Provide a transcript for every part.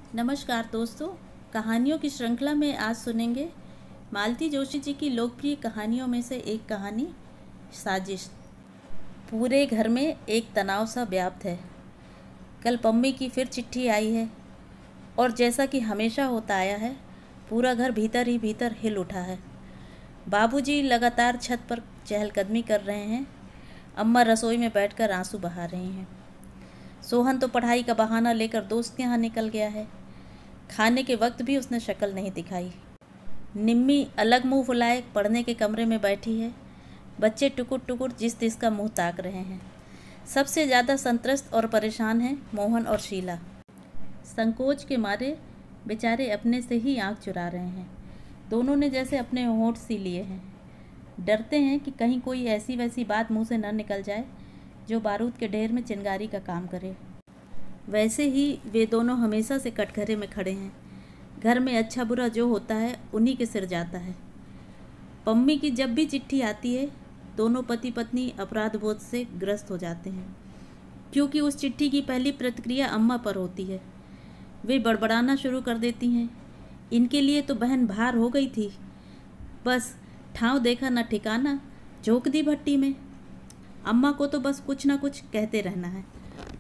नमस्कार दोस्तों। कहानियों की श्रृंखला में आज सुनेंगे मालती जोशी जी की लोकप्रिय कहानियों में से एक कहानी साजिश। पूरे घर में एक तनाव सा व्याप्त है। कल पम्मी की फिर चिट्ठी आई है और जैसा कि हमेशा होता आया है, पूरा घर भीतर ही भीतर हिल उठा है। बाबूजी लगातार छत पर चहलकदमी कर रहे हैं। अम्मा रसोई में बैठकर आंसू बहा रही हैं। सोहन तो पढ़ाई का बहाना लेकर दोस्त के यहाँ निकल गया है। खाने के वक्त भी उसने शक्ल नहीं दिखाई। निम्मी अलग मुंह फुलाए पढ़ने के कमरे में बैठी है। बच्चे टुकुर टुकुर जिस तिस का मुंह ताक रहे हैं। सबसे ज़्यादा संत्रस्त और परेशान हैं मोहन और शीला। संकोच के मारे बेचारे अपने से ही आंख चुरा रहे हैं। दोनों ने जैसे अपने होंठ सी लिए हैं। डरते हैं कि कहीं कोई ऐसी वैसी बात मुंह से न निकल जाए जो बारूद के ढेर में चिंगारी का काम करे। वैसे ही वे दोनों हमेशा से कटघरे में खड़े हैं। घर में अच्छा बुरा जो होता है उन्हीं के सिर जाता है। पम्मी की जब भी चिट्ठी आती है, दोनों पति पत्नी अपराध बोध से ग्रस्त हो जाते हैं, क्योंकि उस चिट्ठी की पहली प्रतिक्रिया अम्मा पर होती है। वे बड़बड़ाना शुरू कर देती हैं। इनके लिए तो बहन भार हो गई थी, बस ठाव देखा न ठिकाना, झोंक दी भट्टी में। अम्मा को तो बस कुछ ना कुछ कहते रहना है।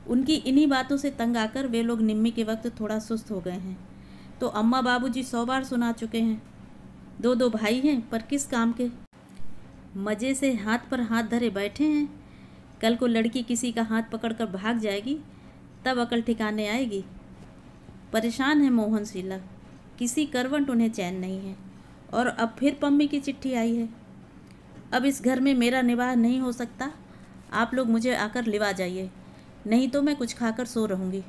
उनकी इन्हीं बातों से तंग आकर वे लोग निम्मी के वक्त थोड़ा सुस्त हो गए हैं। तो अम्मा बाबूजी 100 बार सुना चुके हैं। दो दो भाई हैं, पर किस काम के। मज़े से हाथ पर हाथ धरे बैठे हैं। कल को लड़की किसी का हाथ पकड़कर भाग जाएगी, तब अकल ठिकाने आएगी। परेशान है मोहन शीला, किसी करवट उन्हें चैन नहीं है। और अब फिर पम्मी की चिट्ठी आई है। अब इस घर में मेरा निवाह नहीं हो सकता। आप लोग मुझे आकर लिवा जाइए, नहीं तो मैं कुछ खाकर सो रहूँगी।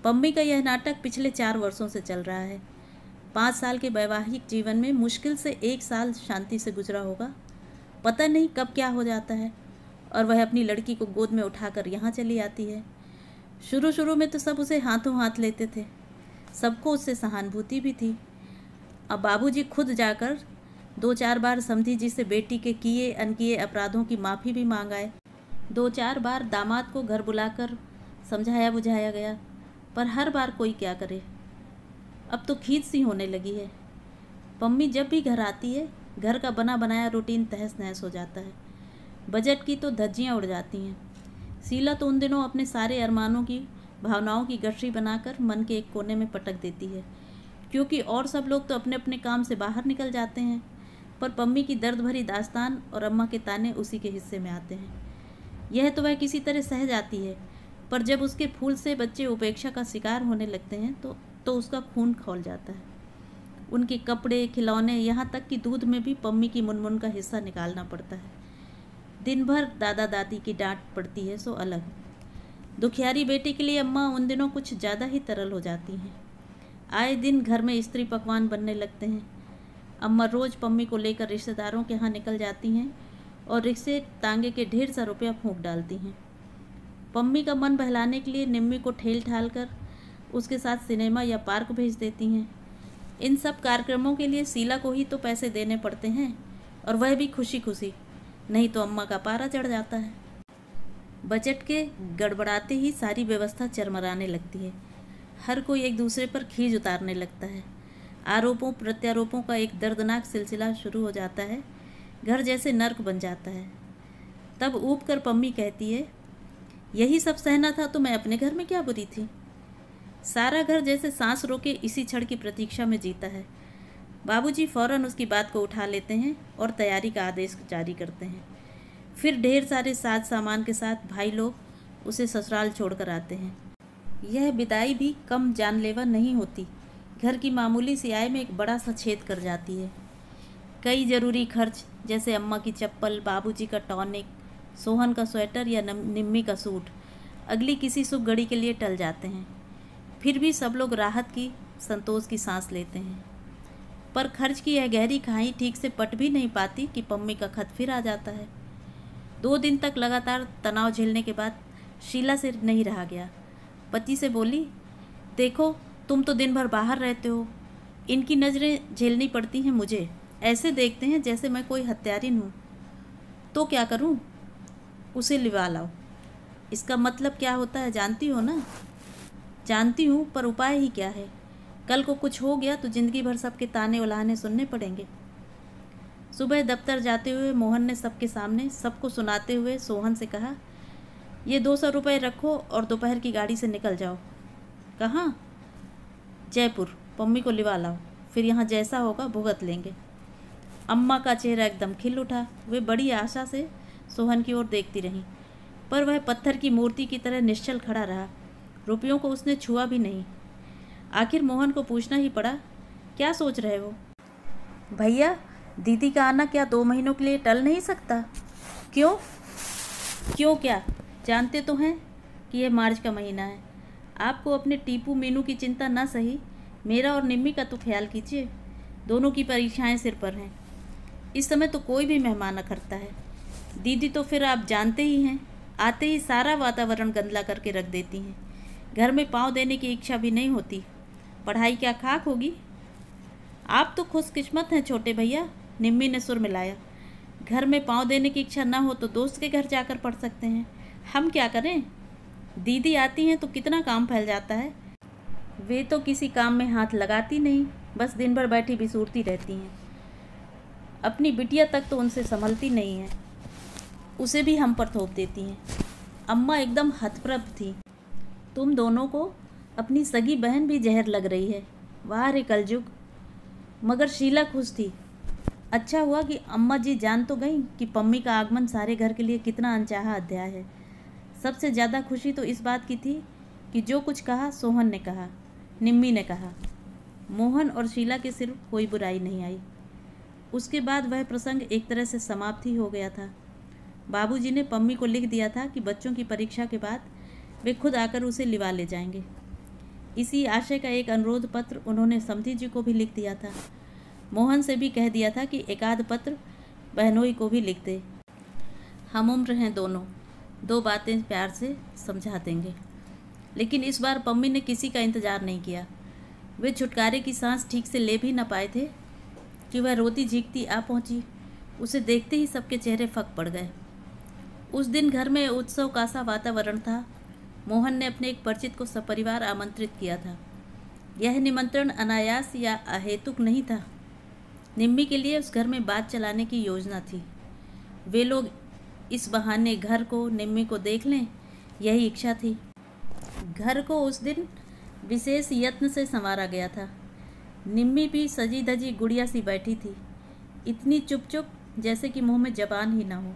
पम्मी का यह नाटक पिछले 4 वर्षों से चल रहा है। 5 साल के वैवाहिक जीवन में मुश्किल से 1 साल शांति से गुजरा होगा। पता नहीं कब क्या हो जाता है और वह अपनी लड़की को गोद में उठाकर यहाँ चली आती है। शुरू शुरू में तो सब उसे हाथों हाथ लेते थे, सबको उससे सहानुभूति भी थी। अब बाबूजी खुद जाकर 2-4 बार समधी जी से बेटी के किए अनकिए अपराधों की माफ़ी भी मांग आए। 2-4 बार दामाद को घर बुलाकर समझाया बुझाया गया, पर हर बार कोई क्या करे। अब तो खींच सी होने लगी है। पम्मी जब भी घर आती है, घर का बना बनाया रूटीन तहस नहस हो जाता है। बजट की तो धज्जियाँ उड़ जाती हैं। शीला तो उन दिनों अपने सारे अरमानों की भावनाओं की गठरी बनाकर मन के एक कोने में पटक देती है, क्योंकि और सब लोग तो अपने अपने काम से बाहर निकल जाते हैं, पर पम्मी की दर्द भरी दास्तान और अम्मा के ताने उसी के हिस्से में आते हैं। यह तो वह किसी तरह सह जाती है, पर जब उसके फूल से बच्चे उपेक्षा का शिकार होने लगते हैं तो उसका खून खौल जाता है। उनके कपड़े, खिलौने, यहाँ तक कि दूध में भी पम्मी की मुनमुन का हिस्सा निकालना पड़ता है। दिन भर दादा दादी की डांट पड़ती है सो अलग। दुखियारी बेटी के लिए अम्मा उन दिनों कुछ ज़्यादा ही तरल हो जाती हैं। आए दिन घर में स्त्री पकवान बनने लगते हैं। अम्मा रोज़ पम्मी को लेकर रिश्तेदारों के यहाँ निकल जाती हैं और रिक्शे तांगे के ढेर सा रुपया फूंक डालती हैं। पम्मी का मन बहलाने के लिए निम्मी को ठेल ठाल कर उसके साथ सिनेमा या पार्क भेज देती हैं। इन सब कार्यक्रमों के लिए शीला को ही तो पैसे देने पड़ते हैं, और वह भी खुशी खुशी, नहीं तो अम्मा का पारा चढ़ जाता है। बजट के गड़बड़ाते ही सारी व्यवस्था चरमराने लगती है। हर कोई एक दूसरे पर खींच उतारने लगता है। आरोपों प्रत्यारोपों का एक दर्दनाक सिलसिला शुरू हो जाता है। घर जैसे नर्क बन जाता है। तब ऊब कर पम्मी कहती है, यही सब सहना था तो मैं अपने घर में क्या बुरी थी। सारा घर जैसे सांस रोके इसी क्षण की प्रतीक्षा में जीता है। बाबूजी फौरन उसकी बात को उठा लेते हैं और तैयारी का आदेश जारी करते हैं। फिर ढेर सारे साज सामान के साथ भाई लोग उसे ससुराल छोड़कर आते हैं। यह विदाई भी कम जानलेवा नहीं होती। घर की मामूली सी आय में एक बड़ा सा छेद कर जाती है। कई ज़रूरी खर्च, जैसे अम्मा की चप्पल, बाबूजी का टॉनिक, सोहन का स्वेटर या निम्मी का सूट, अगली किसी शुभ घड़ी के लिए टल जाते हैं। फिर भी सब लोग राहत की, संतोष की सांस लेते हैं। पर खर्च की यह गहरी खाई ठीक से पट भी नहीं पाती कि पम्मी का खत फिर आ जाता है। 2 दिन तक लगातार तनाव झेलने के बाद शीला से नहीं रहा गया। पति से बोली, देखो तुम तो दिन भर बाहर रहते हो, इनकी नज़रें झेलनी पड़ती हैं मुझे। ऐसे देखते हैं जैसे मैं कोई हत्यारिन हूँ। तो क्या करूँ? उसे लिवा लाओ। इसका मतलब क्या होता है जानती हो ना? जानती हूँ, पर उपाय ही क्या है? कल को कुछ हो गया तो ज़िंदगी भर सबके ताने उलाहने सुनने पड़ेंगे। सुबह दफ्तर जाते हुए मोहन ने सबके सामने सबको सुनाते हुए सोहन से कहा, ये 200 रुपये रखो और दोपहर की गाड़ी से निकल जाओ। कहाँ? जयपुर। पम्मी को लिवा लाओ, फिर यहाँ जैसा होगा भुगत लेंगे। अम्मा का चेहरा एकदम खिल उठा। वे बड़ी आशा से सोहन की ओर देखती रहीं, पर वह पत्थर की मूर्ति की तरह निश्चल खड़ा रहा। रुपयों को उसने छुआ भी नहीं। आखिर मोहन को पूछना ही पड़ा, क्या सोच रहे हो? भैया, दीदी का आना क्या 2 महीनों के लिए टल नहीं सकता? क्यों? क्यों क्या? जानते तो हैं कि यह मार्च का महीना है। आपको अपने टीपू मीनू की चिंता ना सही, मेरा और निम्मी का तो ख्याल कीजिए। दोनों की परीक्षाएं सिर पर हैं। इस समय तो कोई भी मेहमान अखरता है। दीदी तो फिर आप जानते ही हैं, आते ही सारा वातावरण गंदला करके रख देती हैं। घर में पाँव देने की इच्छा भी नहीं होती। पढ़ाई क्या खाक होगी? आप तो खुशकिस्मत हैं छोटे भैया, निम्मी ने सुर मिलाया। घर में पाँव देने की इच्छा ना हो तो दोस्त के घर जाकर पढ़ सकते हैं। हम क्या करें? दीदी आती हैं तो कितना काम फैल जाता है। वे तो किसी काम में हाथ लगाती नहीं, बस दिन भर बैठी बिसूरती रहती हैं। अपनी बिटिया तक तो उनसे संभलती नहीं है, उसे भी हम पर थोप देती हैं। अम्मा एकदम हतप्रभ थी। तुम दोनों को अपनी सगी बहन भी जहर लग रही है। वाह रे कलजुग। मगर शीला खुश थी। अच्छा हुआ कि अम्मा जी जान तो गई कि पम्मी का आगमन सारे घर के लिए कितना अनचाहा अध्याय है। सबसे ज़्यादा खुशी तो इस बात की थी कि जो कुछ कहा सोहन ने कहा, निम्मी ने कहा। मोहन और शीला के सिर कोई बुराई नहीं आई। उसके बाद वह प्रसंग एक तरह से समाप्त ही हो गया था। बाबूजी ने पम्मी को लिख दिया था कि बच्चों की परीक्षा के बाद वे खुद आकर उसे लिवा ले जाएंगे। इसी आशय का एक अनुरोध पत्र उन्होंने समधी जी को भी लिख दिया था। मोहन से भी कह दिया था कि एकाध पत्र बहनोई को भी लिख दे। हम उम्र हैं दोनों, 2 बातें प्यार से समझा देंगे। लेकिन इस बार पम्मी ने किसी का इंतज़ार नहीं किया। वे छुटकारे की सांस ठीक से ले भी न पाए थे कि वह रोती झींकती आ पहुंची। उसे देखते ही सबके चेहरे फक पड़ गए। उस दिन घर में उत्सव का सा वातावरण था। मोहन ने अपने एक परिचित को सपरिवार आमंत्रित किया था। यह निमंत्रण अनायास या अहेतुक नहीं था। निम्मी के लिए उस घर में बात चलाने की योजना थी। वे लोग इस बहाने घर को, निम्मी को देख लें, यही इच्छा थी। घर को उस दिन विशेष यत्न से संवारा गया था। निम्मी भी सजी धजी गुड़िया सी बैठी थी, इतनी चुप चुप जैसे कि मुंह में जबान ही ना हो।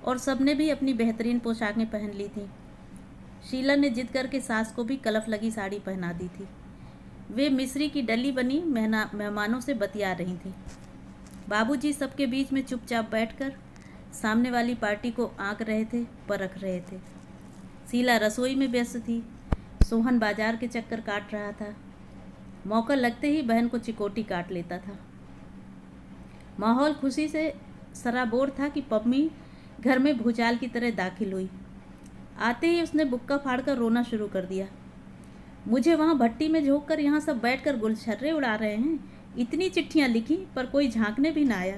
और सबने भी अपनी बेहतरीन पोशाकें पहन ली थीं। शीला ने जिद करके सास को भी कलफ लगी साड़ी पहना दी थी। वे मिस्री की डली बनी मेहमानों से बतिया रही थीं। बाबूजी सबके बीच में चुपचाप बैठकर सामने वाली पार्टी को आंक रहे थे, परख रहे थे। शीला रसोई में व्यस्त थी। सोहन बाजार के चक्कर काट रहा था। मौका लगते ही बहन को चिकोटी काट लेता था। माहौल खुशी से सराबोर था कि पम्मी घर में भूचाल की तरह दाखिल हुई। आते ही उसने बुक्का फाड़कर रोना शुरू कर दिया। मुझे वहाँ भट्टी में झोंक कर यहाँ सब बैठकर गुलछर्रे उड़ा रहे हैं। इतनी चिट्ठियाँ लिखी पर कोई झांकने भी ना आया।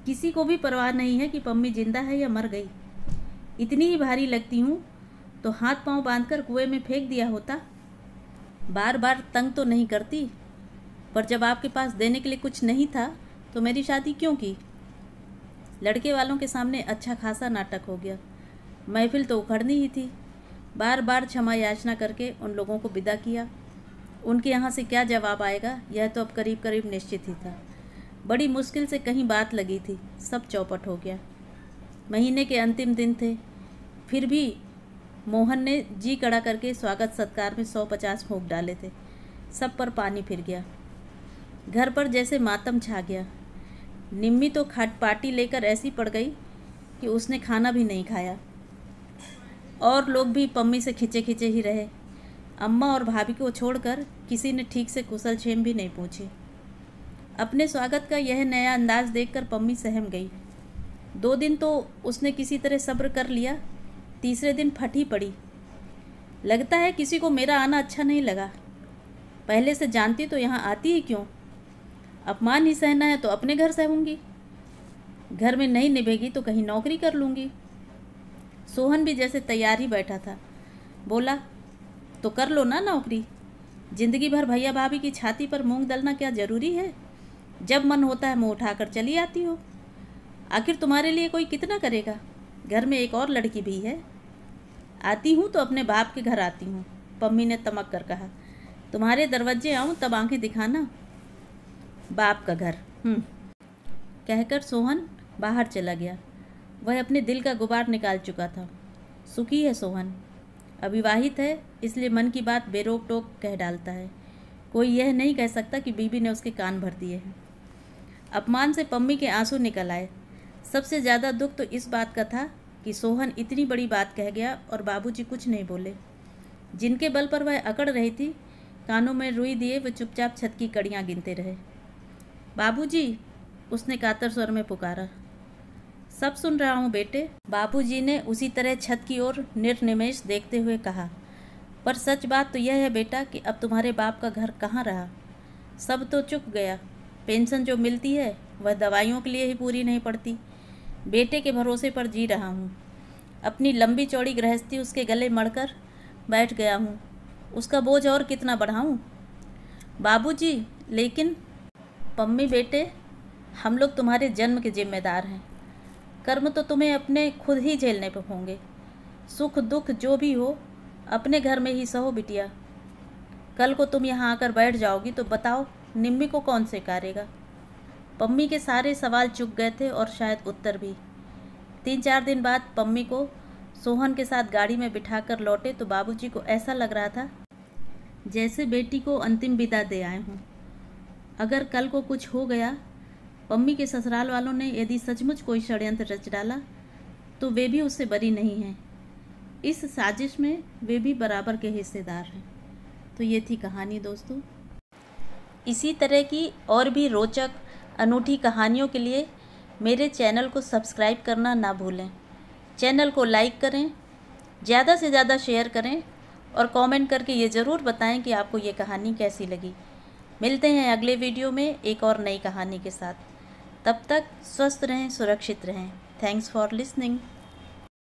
किसी को भी परवाह नहीं है कि पम्मी जिंदा है या मर गई। इतनी ही भारी लगती हूँ तो हाथ पांव बांधकर कुएं में फेंक दिया होता। बार बार तंग तो नहीं करती, पर जब आपके पास देने के लिए कुछ नहीं था तो मेरी शादी क्यों की? लड़के वालों के सामने अच्छा खासा नाटक हो गया। महफिल तो उखड़नी ही थी। बार बार क्षमा याचना करके उन लोगों को विदा किया। उनके यहाँ से क्या जवाब आएगा यह तो अब करीब करीब निश्चित ही था। बड़ी मुश्किल से कहीं बात लगी थी, सब चौपट हो गया। महीने के अंतिम दिन थे, फिर भी मोहन ने जी कड़ा करके स्वागत सत्कार में 150 फूंक डाले थे। सब पर पानी फिर गया। घर पर जैसे मातम छा गया। निम्मी तो खाट पार्टी लेकर ऐसी पड़ गई कि उसने खाना भी नहीं खाया। और लोग भी पम्मी से खिंचे खिंचे ही रहे। अम्मा और भाभी को छोड़कर किसी ने ठीक से कुशल क्षेम भी नहीं पूछी। अपने स्वागत का यह नया अंदाज देखकर पम्मी सहम गई। 2 दिन तो उसने किसी तरह सब्र कर लिया, तीसरे दिन फट ही पड़ी। लगता है किसी को मेरा आना अच्छा नहीं लगा। पहले से जानती तो यहाँ आती ही क्यों? अपमान ही सहना है तो अपने घर सहूँगी। घर में नहीं निभेगी तो कहीं नौकरी कर लूँगी। सोहन भी जैसे तैयार ही बैठा था। बोला, तो कर लो ना नौकरी। जिंदगी भर भैया भाभी की छाती पर मूंग दलना क्या ज़रूरी है? जब मन होता है मुँह उठाकर चली आती हो। आखिर तुम्हारे लिए कोई कितना करेगा? घर में एक और लड़की भी है। आती हूँ तो अपने बाप के घर आती हूँ, पम्मी ने तमक कर कहा। तुम्हारे दरवाजे आऊँ तब आंखें दिखाना। बाप का घर कहकर सोहन बाहर चला गया। वह अपने दिल का गुबार निकाल चुका था। सुखी है सोहन, अविवाहित है, इसलिए मन की बात बेरोक टोक कह डालता है। कोई यह नहीं कह सकता कि बीबी ने उसके कान भर दिए हैं। अपमान से पम्मी के आंसू निकल आए। सबसे ज़्यादा दुख तो इस बात का था कि सोहन इतनी बड़ी बात कह गया और बाबूजी कुछ नहीं बोले। जिनके बल पर वह अकड़ रही थी, कानों में रुई दिए वह चुपचाप छत की कड़ियाँ गिनते रहे। बाबूजी, उसने कातर स्वर में पुकारा। सब सुन रहा हूँ बेटे, बाबूजी ने उसी तरह छत की ओर निर्निमेष देखते हुए कहा। पर सच बात तो यह है बेटा कि अब तुम्हारे बाप का घर कहाँ रहा। सब तो चुक गया। पेंशन जो मिलती है वह दवाइयों के लिए ही पूरी नहीं पड़ती। बेटे के भरोसे पर जी रहा हूँ। अपनी लंबी चौड़ी गृहस्थी उसके गले मढ़कर बैठ गया हूँ। उसका बोझ और कितना बढ़ाऊँ? बाबूजी, लेकिन पम्मी बेटे, हम लोग तुम्हारे जन्म के जिम्मेदार हैं। कर्म तो तुम्हें अपने खुद ही झेलने पर होंगे। सुख दुख जो भी हो अपने घर में ही सहो बिटिया। कल को तुम यहाँ आकर बैठ जाओगी तो बताओ निम्मी को कौन स्वीकारेगा? पम्मी के सारे सवाल चुक गए थे और शायद उत्तर भी। 3-4 दिन बाद पम्मी को सोहन के साथ गाड़ी में बिठाकर लौटे तो बाबूजी को ऐसा लग रहा था जैसे बेटी को अंतिम विदा दे आए हों। अगर कल को कुछ हो गया, पम्मी के ससुराल वालों ने यदि सचमुच कोई षड्यंत्र रच डाला, तो वे भी उससे बरी नहीं हैं। इस साजिश में वे भी बराबर के हिस्सेदार हैं। तो ये थी कहानी दोस्तों। इसी तरह की और भी रोचक अनूठी कहानियों के लिए मेरे चैनल को सब्सक्राइब करना ना भूलें। चैनल को लाइक करें, ज़्यादा से ज़्यादा शेयर करें और कमेंट करके ये ज़रूर बताएं कि आपको ये कहानी कैसी लगी। मिलते हैं अगले वीडियो में एक और नई कहानी के साथ। तब तक स्वस्थ रहें, सुरक्षित रहें। Thanks for listening.